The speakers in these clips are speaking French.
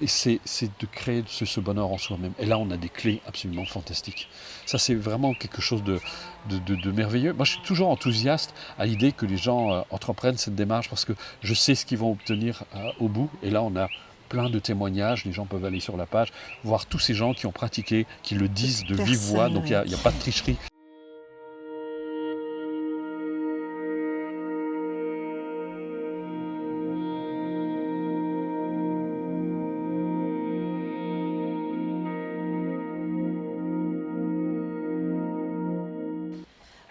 Et c'est de créer ce bonheur en soi-même. Et là, on a des clés absolument fantastiques. Ça, c'est vraiment quelque chose de merveilleux. Moi, je suis toujours enthousiaste à l'idée que les gens entreprennent cette démarche parce que je sais ce qu'ils vont obtenir au bout. Et là, on a plein de témoignages. Les gens peuvent aller sur la page, voir tous ces gens qui ont pratiqué, qui le Toutes disent ces de vive voix. personnes, Donc, oui. il y a pas de tricherie.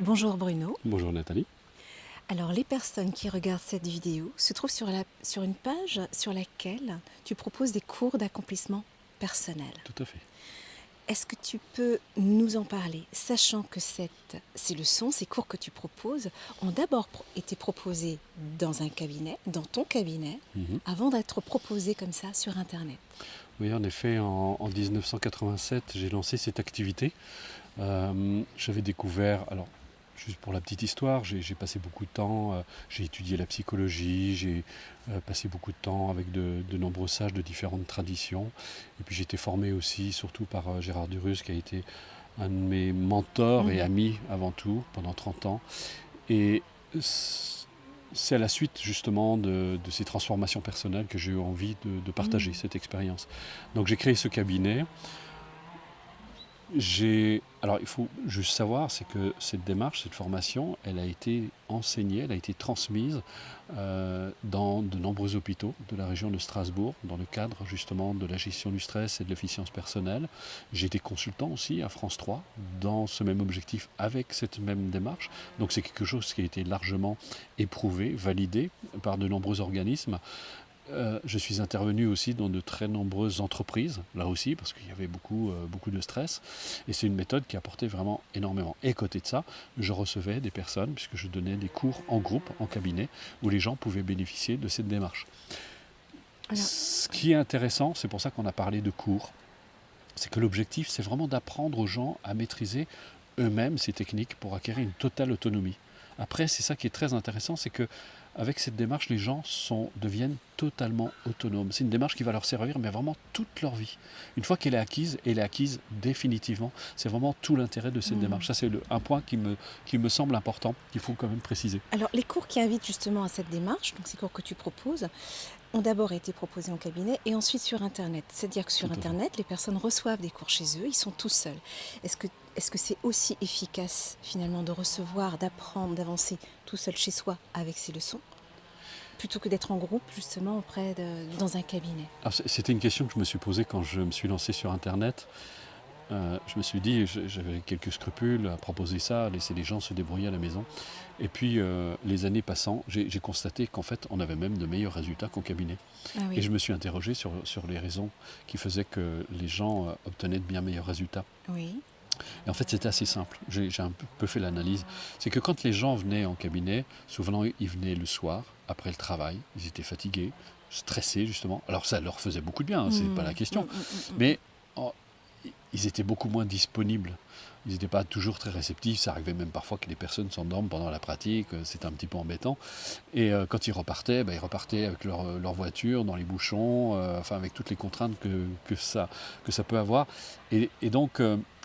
Bonjour Bruno. Bonjour Nathalie. Alors les personnes qui regardent cette vidéo se trouvent sur une page sur laquelle tu proposes des cours d'accomplissement personnel. Tout à fait. Est-ce que tu peux nous en parler, sachant que ces leçons, ces cours que tu proposes, ont d'abord été proposés dans un cabinet, dans ton cabinet, Mhm. avant d'être proposés comme ça sur Internet? Oui, en effet, en 1987, j'ai lancé cette activité. J'avais découvert, alors juste pour la petite histoire, j'ai passé beaucoup de temps, j'ai étudié la psychologie, j'ai passé beaucoup de temps avec de nombreux sages de différentes traditions. Et puis j'ai été formé aussi, surtout par Gérard Durus, qui a été un de mes mentors et Mhm. amis avant tout, pendant 30 ans. Et c'est à la suite justement de ces transformations personnelles que j'ai eu envie de partager cette expérience. Donc j'ai créé ce cabinet. Alors il faut juste savoir, c'est que cette démarche, cette formation, elle a été enseignée, elle a été transmise dans de nombreux hôpitaux de la région de Strasbourg, dans le cadre justement de la gestion du stress et de l'efficience personnelle. J'ai été consultant aussi à France 3 dans ce même objectif avec cette même démarche. Donc c'est quelque chose qui a été largement éprouvé, validé par de nombreux organismes. Je suis intervenu aussi dans de très nombreuses entreprises, là aussi, parce qu'il y avait beaucoup de stress. Et c'est une méthode qui apportait vraiment énormément. Et à côté de ça, je recevais des personnes, puisque je donnais des cours en groupe, en cabinet, où les gens pouvaient bénéficier de cette démarche. Alors, Ce qui est intéressant, c'est pour ça qu'on a parlé de cours, c'est que l'objectif, c'est vraiment d'apprendre aux gens à maîtriser eux-mêmes ces techniques pour acquérir une totale autonomie. Après, c'est ça qui est très intéressant, c'est que avec cette démarche, les gens deviennent totalement autonomes. C'est une démarche qui va leur servir, mais vraiment toute leur vie. Une fois qu'elle est acquise définitivement. C'est vraiment tout l'intérêt de cette démarche. Ça, c'est un point qui me semble important, qu'il faut quand même préciser. alors, les cours qui invitent justement à cette démarche, donc ces cours que tu proposes, ont d'abord été proposés en cabinet et ensuite sur Internet. C'est-à-dire que sur Tout à fait. Internet, les personnes reçoivent des cours chez eux, ils sont tout seuls. Est-ce que c'est aussi efficace finalement de recevoir, d'apprendre, d'avancer tout seul chez soi avec ces leçons, plutôt que d'être en groupe justement dans un cabinet? Alors, c'était une question que je me suis posée quand je me suis lancé sur Internet. Je me suis dit, j'avais quelques scrupules à proposer ça, à laisser les gens se débrouiller à la maison. Et puis, les années passant, j'ai constaté qu'en fait, on avait même de meilleurs résultats qu'au cabinet. Ah Et oui. je me suis interrogé sur les raisons qui faisaient que les gens obtenaient de bien meilleurs résultats. Oui. Et en fait, c'était assez simple. J'ai un peu fait l'analyse. C'est que quand les gens venaient en cabinet, souvent ils venaient le soir, après le travail, ils étaient fatigués, stressés justement. Alors ça leur faisait beaucoup de bien, hein, c'est pas la question. Mais oh, ils étaient beaucoup moins disponibles. Ils n'étaient pas toujours très réceptifs. Ça arrivait même parfois que les personnes s'endorment pendant la pratique. C'était un petit peu embêtant. Et quand ils repartaient avec leur voiture, dans les bouchons, enfin avec toutes les contraintes que ça peut avoir. Et donc,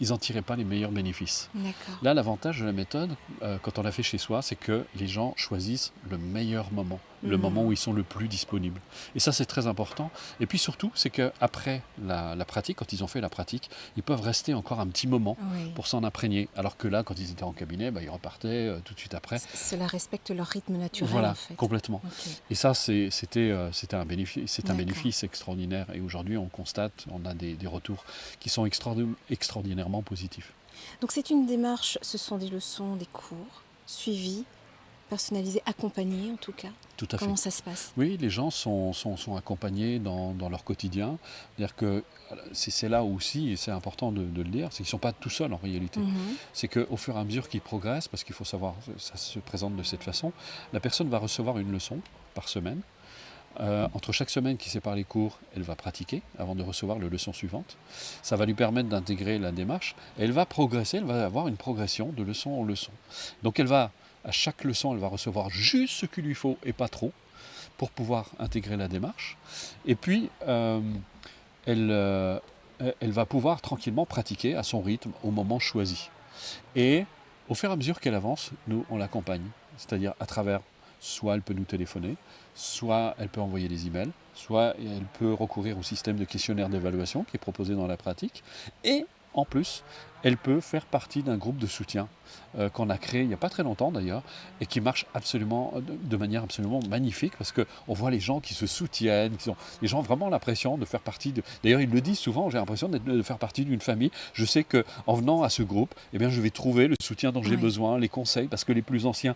ils n'en tiraient pas les meilleurs bénéfices. D'accord. Là, l'avantage de la méthode, quand on la fait chez soi, c'est que les gens choisissent le meilleur moment, le moment où ils sont le plus disponibles. Et ça, c'est très important. Et puis surtout, c'est qu'après la pratique, quand ils ont fait la pratique, ils peuvent rester encore un petit moment Oui. pour s'en imprégner. Alors que là, quand ils étaient en cabinet, ils repartaient tout de suite après. Cela respecte leur rythme naturel Voilà, en fait. complètement. Ok. Et ça, c'était un bénéfice, c'est un D'accord. bénéfice extraordinaire. Et aujourd'hui, on constate, on a des retours qui sont extraordinairement positifs. Donc c'est une démarche, ce sont des leçons, des cours suivis, personnalisés, accompagnés en tout cas. Tout à fait. Comment ça se passe? Oui, les gens sont accompagnés dans leur quotidien. C'est-à-dire que c'est là aussi, et c'est important de le dire, c'est qu'ils ne sont pas tout seuls en réalité. C'est qu'au fur et à mesure qu'ils progressent, parce qu'il faut savoir, ça se présente de cette façon, la personne va recevoir une leçon par semaine. Entre chaque semaine qui sépare les cours, elle va pratiquer avant de recevoir la leçon suivante. Ça va lui permettre d'intégrer la démarche. Et elle va progresser, elle va avoir une progression de leçon en leçon. Donc à chaque leçon, elle va recevoir juste ce qu'il lui faut et pas trop pour pouvoir intégrer la démarche. Et puis, elle va pouvoir tranquillement pratiquer à son rythme, au moment choisi. Et au fur et à mesure qu'elle avance, nous, on l'accompagne. C'est-à-dire à travers, soit elle peut nous téléphoner, soit elle peut envoyer des emails, soit elle peut recourir au système de questionnaire d'évaluation qui est proposé dans la pratique. Et en plus, elle peut faire partie d'un groupe de soutien qu'on a créé il n'y a pas très longtemps d'ailleurs, et qui marche absolument de manière absolument magnifique, parce qu'on voit les gens qui se soutiennent, les gens ont vraiment l'impression de faire partie de... D'ailleurs, ils le disent souvent, j'ai l'impression de faire partie d'une famille. Je sais qu'en venant à ce groupe, eh bien, je vais trouver le soutien dont j'ai Oui. besoin, les conseils, parce que les plus anciens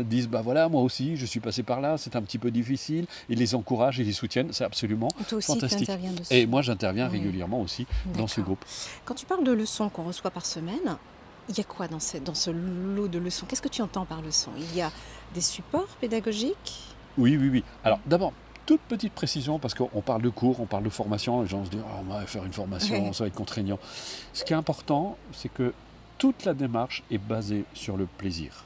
disent, bah voilà, moi aussi, je suis passé par là, c'est un petit peu difficile, ils les encouragent, ils les soutiennent, c'est absolument Toi aussi, tu fantastique. interviens Et dessus. moi, j'interviens Oui. régulièrement aussi dans ce D'accord. groupe. Quand tu parles de leçons qu'on reçoit par semaine, il y a quoi dans ce lot de leçons? Qu'est-ce que tu entends par leçon? Il y a des supports pédagogiques? Oui, oui, oui. Oui. Alors, d'abord, toute petite précision, parce qu'on parle de cours, on parle de formation, les gens se disent, oh, on va faire une formation, Ouais. ça va être contraignant. Ce qui est important, c'est que toute la démarche est basée sur le plaisir.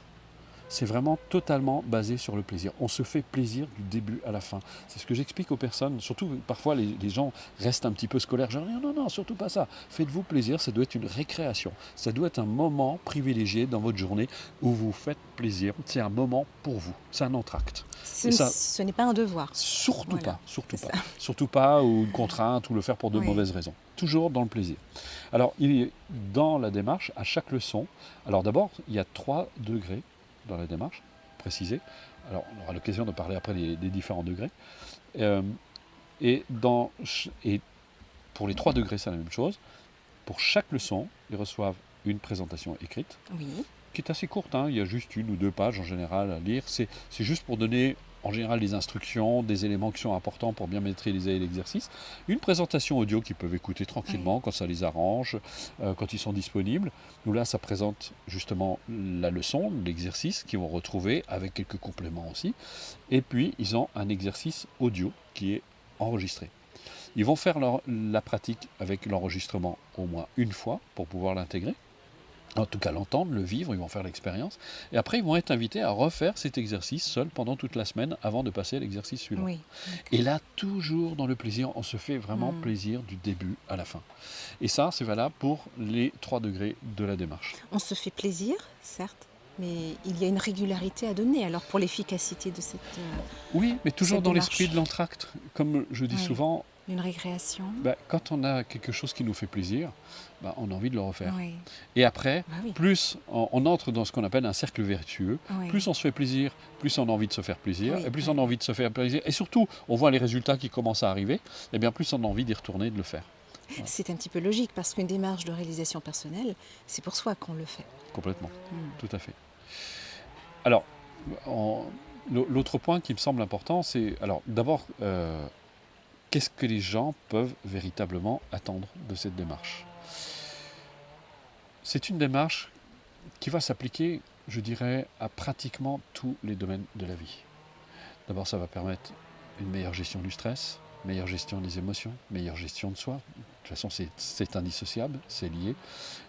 C'est vraiment totalement basé sur le plaisir. On se fait plaisir du début à la fin. C'est ce que j'explique aux personnes. Surtout, parfois, les gens restent un petit peu scolaires. Je dis non, non, surtout pas ça. Faites-vous plaisir. Ça doit être une récréation. Ça doit être un moment privilégié dans votre journée où vous faites plaisir. C'est un moment pour vous. C'est un entracte. Et ça, Ce n'est pas un devoir. surtout Voilà, pas. Surtout c'est pas. ça. Surtout pas, ou une contrainte, ou le faire pour de Oui. mauvaises raisons. Toujours dans le plaisir. Alors, dans la démarche, à chaque leçon, alors d'abord, il y a 3 degrés dans la démarche, précisée. Alors, on aura l'occasion de parler après des différents degrés. Euh, et, et pour les 3 degrés, c'est la même chose. Pour chaque leçon, ils reçoivent une présentation écrite, Oui. qui est assez courte, hein. Il y a juste 1 ou 2 pages en général à lire. C'est juste pour donner en général des instructions, des éléments qui sont importants pour bien maîtriser l'exercice. Une présentation audio qu'ils peuvent écouter Oui. tranquillement quand ça les arrange, quand ils sont disponibles. Nous là, ça présente justement la leçon, l'exercice qu'ils vont retrouver avec quelques compléments aussi. Et puis, ils ont un exercice audio qui est enregistré. Ils vont faire la pratique avec l'enregistrement au moins une fois pour pouvoir l'intégrer. En tout cas, l'entendre, le vivre, ils vont faire l'expérience. Et après, ils vont être invités à refaire cet exercice seul pendant toute la semaine avant de passer à l'exercice suivant. Oui. Et là, toujours dans le plaisir, on se fait vraiment Hmm. plaisir du début à la fin. Et ça, c'est valable pour les 3 degrés de la démarche. On se fait plaisir, certes, mais il y a une régularité à donner alors pour l'efficacité de Oui, mais toujours cette dans l'esprit démarche. de l'entracte. Comme je dis Oui. souvent, Une récréation. quand on a quelque chose qui nous fait plaisir, on a envie de le refaire. Oui. Et après, Bah oui. plus on entre dans ce qu'on appelle un cercle vertueux, Oui. plus on se fait plaisir, plus on a envie de se faire plaisir, Oui, et plus oui. on a envie de se faire plaisir, et surtout, on voit les résultats qui commencent à arriver, et bien plus on a envie d'y retourner et de le faire. Voilà. C'est un petit peu logique parce qu'une démarche de réalisation personnelle, c'est pour soi qu'on le fait. Complètement, Hmm. tout à fait. Alors, l'autre point qui me semble important, c'est, alors d'abord, qu'est-ce que les gens peuvent véritablement attendre de cette démarche? C'est une démarche qui va s'appliquer, je dirais, à pratiquement tous les domaines de la vie. D'abord, ça va permettre une meilleure gestion du stress, meilleure gestion des émotions, meilleure gestion de soi. De toute façon, c'est indissociable, c'est lié.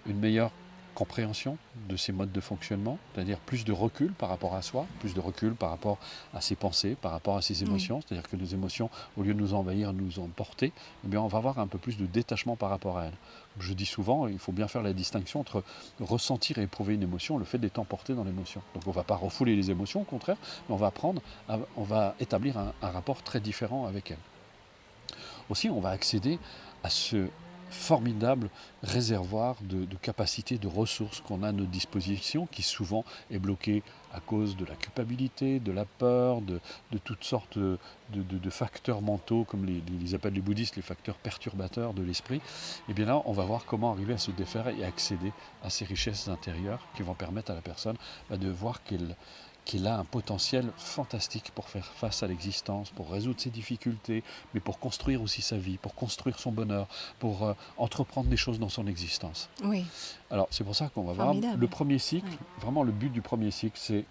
Une meilleure compréhension de ces modes de fonctionnement, c'est-à-dire plus de recul par rapport à soi, plus de recul par rapport à ses pensées, par rapport à ses Oui. émotions, c'est-à-dire que nos émotions, au lieu de nous envahir, nous emporter, eh bien on va avoir un peu plus de détachement par rapport à elles. Je dis souvent, il faut bien faire la distinction entre ressentir et éprouver une émotion et le fait d'être emporté dans l'émotion. Donc on ne va pas refouler les émotions, au contraire, mais on va établir un rapport très différent avec elles. Aussi, on va accéder à ce formidable réservoir de capacités, de ressources qu'on a à notre disposition, qui souvent est bloqué à cause de la culpabilité, de la peur, de toutes sortes de facteurs mentaux, comme les appellent les bouddhistes, les facteurs perturbateurs de l'esprit. Et bien là, on va voir comment arriver à se défaire et accéder à ces richesses intérieures qui vont permettre à la personne de voir qu'il a un potentiel fantastique pour faire face à l'existence, pour résoudre ses difficultés, mais pour construire aussi sa vie, pour construire son bonheur, pour entreprendre des choses dans son existence. Oui. Alors c'est pour ça qu'on va voir Formidable. le premier cycle, Oui. vraiment le but du premier cycle, c'est,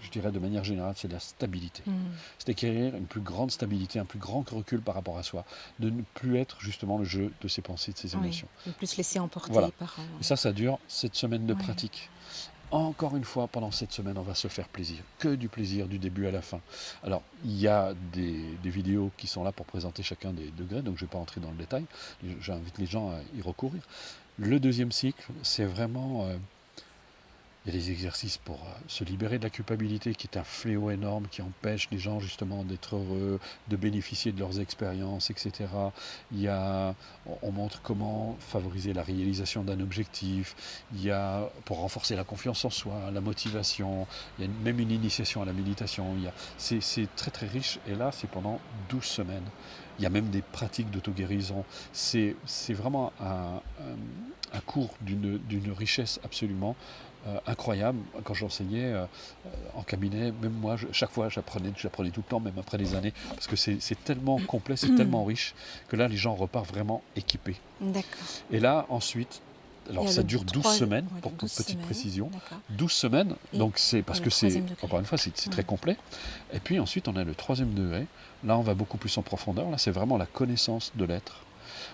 je dirais de manière générale, c'est la stabilité. Hmm. C'est d'acquérir une plus grande stabilité, un plus grand recul par rapport à soi, de ne plus être justement le jeu de ses pensées, de ses Oui. émotions. Ne plus se laisser emporter Voilà. par... Et ça dure 7 semaines de Oui. pratique. encore une fois, pendant cette semaine, on va se faire plaisir. Que du plaisir du début à la fin. Alors, il y a des vidéos qui sont là pour présenter chacun des degrés, donc je ne vais pas entrer dans le détail. J'invite les gens à y recourir. Le deuxième cycle, c'est vraiment... il y a des exercices pour se libérer de la culpabilité qui est un fléau énorme, qui empêche les gens justement d'être heureux, de bénéficier de leurs expériences, etc. On montre comment favoriser la réalisation d'un objectif. Il y a, pour renforcer la confiance en soi, la motivation, il y a même une initiation à la méditation. C'est très très riche et là c'est pendant 12 semaines. Il y a même des pratiques d'auto-guérison. C'est vraiment un cours d'une richesse absolument incroyable. Quand j'enseignais en cabinet, même moi, chaque fois, j'apprenais tout le temps, même après des années, parce que c'est tellement complet, c'est tellement riche, que là, les gens repartent vraiment équipés. D'accord. Et là, ensuite, alors ça dure 12 semaines, ouais, pour donc toute 12 petite semaines, précision. d'accord. 12 semaines, Et donc c'est parce le que c'est, troisième degré. encore une fois, c'est très complet. Et puis ensuite, on a le troisième degré. Là, on va beaucoup plus en profondeur. Là, c'est vraiment la connaissance de l'être.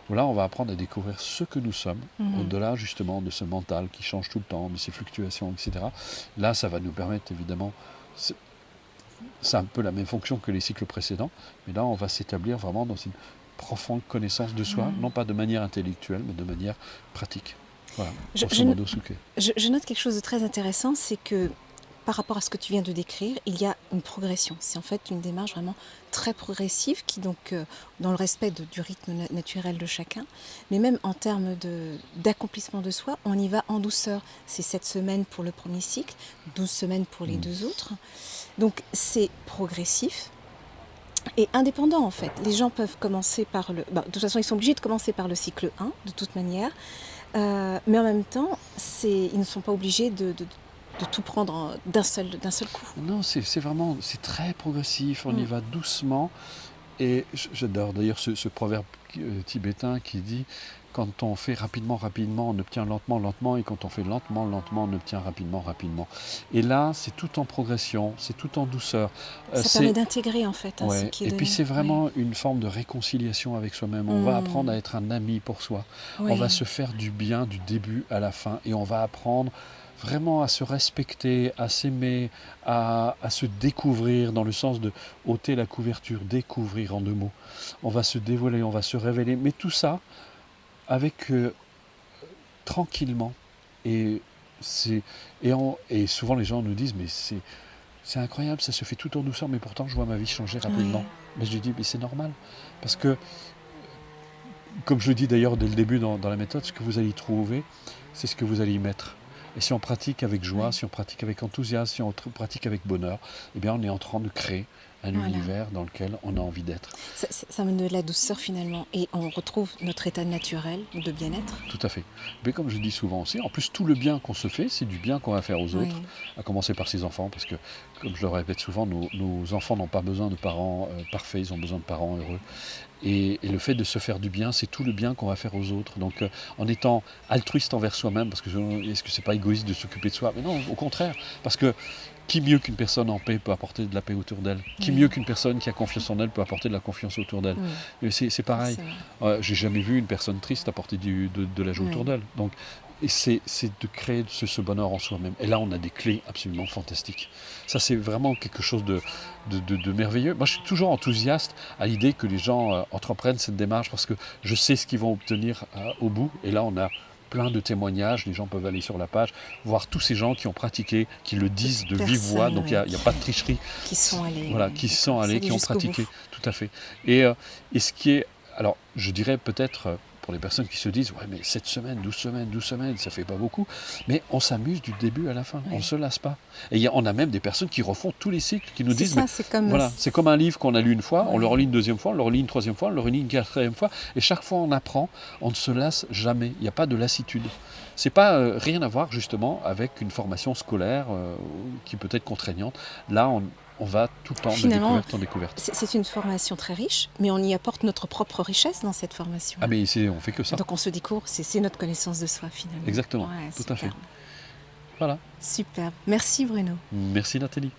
Là, on va apprendre à découvrir ce que nous sommes, au-delà justement de ce mental qui change tout le temps, de ces fluctuations, etc. Là, ça va nous permettre évidemment, c'est un peu la même fonction que les cycles précédents, mais là, on va s'établir vraiment dans une profonde connaissance de soi, non pas de manière intellectuelle, mais de manière pratique. Voilà, grosso modo, Suke. Je note quelque chose de très intéressant, c'est que par rapport à ce que tu viens de décrire, il y a une progression. C'est en fait une démarche vraiment très progressive qui donc, dans le respect du rythme naturel de chacun, mais même en termes d'accomplissement de soi, on y va en douceur. C'est 7 semaines pour le premier cycle, 12 semaines pour les deux autres. Donc c'est progressif et indépendant en fait. Les gens peuvent commencer par de toute façon, ils sont obligés de commencer par le cycle 1 de toute manière, mais en même temps, ils ne sont pas obligés de tout prendre d'un seul coup. Non, c'est vraiment, c'est très progressif, on y va doucement. Et j'adore d'ailleurs ce proverbe tibétain qui dit quand on fait rapidement, rapidement, on obtient lentement, lentement, et quand on fait lentement, lentement, on obtient rapidement, rapidement. Et là, c'est tout en progression, c'est tout en douceur. Ça permet d'intégrer en fait ce qui est Et donné. puis c'est vraiment une forme de réconciliation avec soi-même. On va apprendre à être un ami pour soi. On va se faire du bien du début à la fin, et on va apprendre vraiment à se respecter, à s'aimer, à se découvrir dans le sens de ôter la couverture, découvrir en 2 mots. On va se dévoiler, on va se révéler, mais tout ça avec tranquillement. Et, et souvent les gens nous disent mais c'est incroyable, ça se fait tout en douceur, mais pourtant je vois ma vie changer rapidement. Mais je lui dis mais c'est normal, parce que comme je le dis d'ailleurs dès le début dans la méthode, ce que vous allez y trouver, c'est ce que vous allez y mettre. Et si on pratique avec joie, si on pratique avec enthousiasme, si on pratique avec bonheur, eh bien on est en train de créer un univers dans lequel on a envie d'être. Ça amène de la douceur finalement, et on retrouve notre état naturel de bien-être. Tout à fait. Mais comme je dis souvent aussi, en plus tout le bien qu'on se fait, c'est du bien qu'on va faire aux autres, à commencer par ses enfants, parce que, comme je le répète souvent, nos enfants n'ont pas besoin de parents parfaits, ils ont besoin de parents heureux. Et le fait de se faire du bien, c'est tout le bien qu'on va faire aux autres. Donc en étant altruiste envers soi-même, parce que est-ce que c'est pas égoïste de s'occuper de soi? Mais non, au contraire, parce que qui mieux qu'une personne en paix peut apporter de la paix autour d'elle? Qui mieux qu'une personne qui a confiance en elle peut apporter de la confiance autour d'elle? C'est pareil. J'ai jamais vu une personne triste apporter de la joie autour d'elle. Donc, et c'est de créer ce bonheur en soi-même. Et là, on a des clés absolument fantastiques. Ça, c'est vraiment quelque chose de merveilleux. Moi, je suis toujours enthousiaste à l'idée que les gens entreprennent cette démarche, parce que je sais ce qu'ils vont obtenir au bout. Et là, on a plein de témoignages. Les gens peuvent aller sur la page, voir tous ces gens qui ont pratiqué, qui le disent de vive voix. Donc, il n'y a pas de tricherie. Qui sont allés. Voilà, qui sont allés, qui ont pratiqué. Tout à fait. Et ce qui est... Alors, je dirais peut-être... pour les personnes qui se disent « Ouais, mais 7 semaines, 12 semaines, 12 semaines, ça fait pas beaucoup. » Mais on s'amuse du début à la fin, on ne se lasse pas. Et on a même des personnes qui refont tous les cycles, qui nous disent « C'est comme un livre qu'on a lu une fois, on le relit une deuxième fois, on le relit une troisième fois, on le relit une quatrième fois. Et chaque fois on apprend, on ne se lasse jamais. Il n'y a pas de lassitude. » C'est pas rien à voir justement avec une formation scolaire qui peut être contraignante. Là, on va tout le temps de découverte en découverte. C'est une formation très riche, mais on y apporte notre propre richesse dans cette formation. Ah mais ici, on fait que ça. Donc on se découvre, c'est notre connaissance de soi finalement. Exactement, tout à fait. Voilà. Super. Merci Bruno. Merci Nathalie.